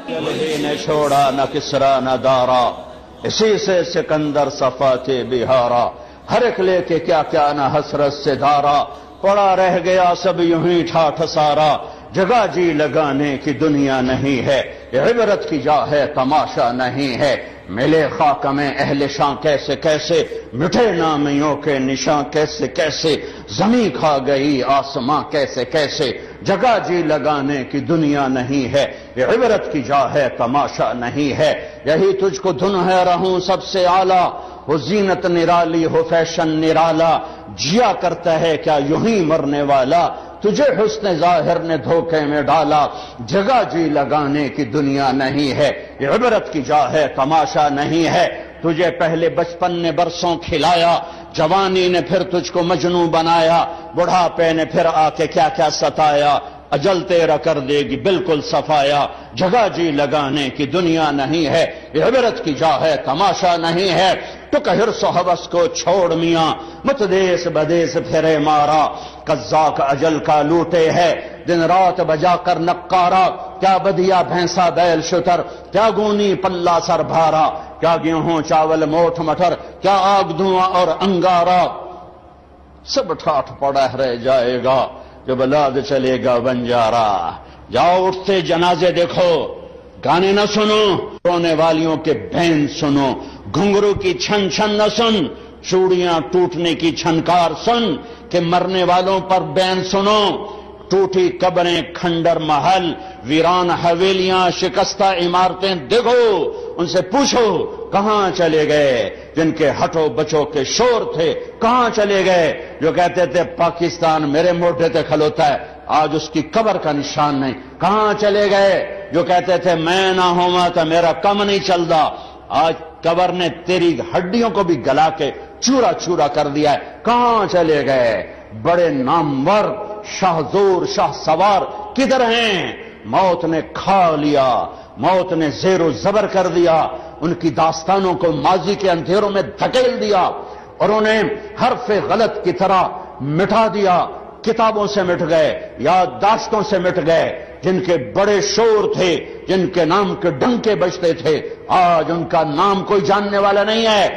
وہی نے چھوڑا نہ کسرا نہ دارا، اسی سے سکندر صفا کے بہارا، ہر ایک لے کے کیا کیا نہ حسرت سے دھارا، پڑا رہ گیا سب یوں ہی ٹھاٹھ سارا، جگہ جی لگانے کی دنیا نہیں ہے، یہ عبرت کی جا ہے تماشا نہیں ہے، ملے خاک میں اہل شاں کیسے کیسے، مٹھے نامیوں کے نشاں کیسے کیسے، زمین کھا گئی آسماں کیسے کیسے، جگہ جی لگانے کی دنیا نہیں ہے، یہ عبرت کی جا ہے تماشا نہیں ہے، یہی تجھ کو دھن ہے رہوں سب سے اعلیٰ، ہو زینت نرالی ہو فیشن نرالا، جیا کرتا ہے کیا یوں ہی مرنے والا، تجھے حسن ظاہر نے دھوکے میں ڈالا، جگہ جی لگانے کی دنیا نہیں ہے، یہ عبرت کی جا ہے تماشا نہیں ہے، تجھے پہلے بچپن نے برسوں کھلایا، جوانی نے پھر تجھ کو مجنوں بنایا، بڑھاپے نے پھر آ کے کیا کیا ستایا، اجل تیرا کر دے گی بالکل صفایا، جگہ جی لگانے کی دنیا نہیں ہے، یہ عبرت کی جا ہے تماشا نہیں ہے، تو حرص و حوث کو چھوڑ میاں، مت دیس بدیس پھرے مارا، قزاق اجل کا لوٹے ہے، دن رات بجا کر نقارا، کیا بدیا بھینسا بیل شتر، کیا گونی پلہ سر بھارا، کیا گیہوں چاول موٹھ مٹر، کیا آگ دھواں اور انگارا، سب ٹھاٹھ پڑا رہ جائے گا جب لاد چلے گا بنجارا، جاؤ اٹھتے جنازے دیکھو، گانے نہ سنو، رونے والیوں کے بین سنو، گھنگرو کی چھن چھن نہ سن، چوڑیاں ٹوٹنے کی چھنکار سن، کہ مرنے والوں پر بین سنو، ٹوٹی قبریں کھنڈر محل، ویران حویلیاں شکستہ عمارتیں دیکھو، ان سے پوچھو کہاں چلے گئے جن کے ہٹو بچوں کے شور تھے، کہاں چلے گئے جو کہتے تھے پاکستان میرے موڈے تے کھلوتا ہے، آج اس کی قبر کا نشان نہیں، کہاں چلے گئے جو کہتے تھے میں نہ ہوا تو میرا کم نہیں چلتا، آج قبر نے تیری ہڈیوں کو بھی گلا کے چورا چورا کر دیا ہے، کہاں چلے گئے بڑے نامور شاہ زور شاہ سوار کدھر ہیں، موت نے کھا لیا، موت نے زیر و زبر کر دیا، ان کی داستانوں کو ماضی کے اندھیروں میں دھکیل دیا اور انہیں حرف غلط کی طرح مٹا دیا، کتابوں سے مٹ گئے، یادداشتوں سے مٹ گئے، جن کے بڑے شور تھے، جن کے نام کے ڈنکے بجتے تھے، آج ان کا نام کوئی جاننے والا نہیں ہے۔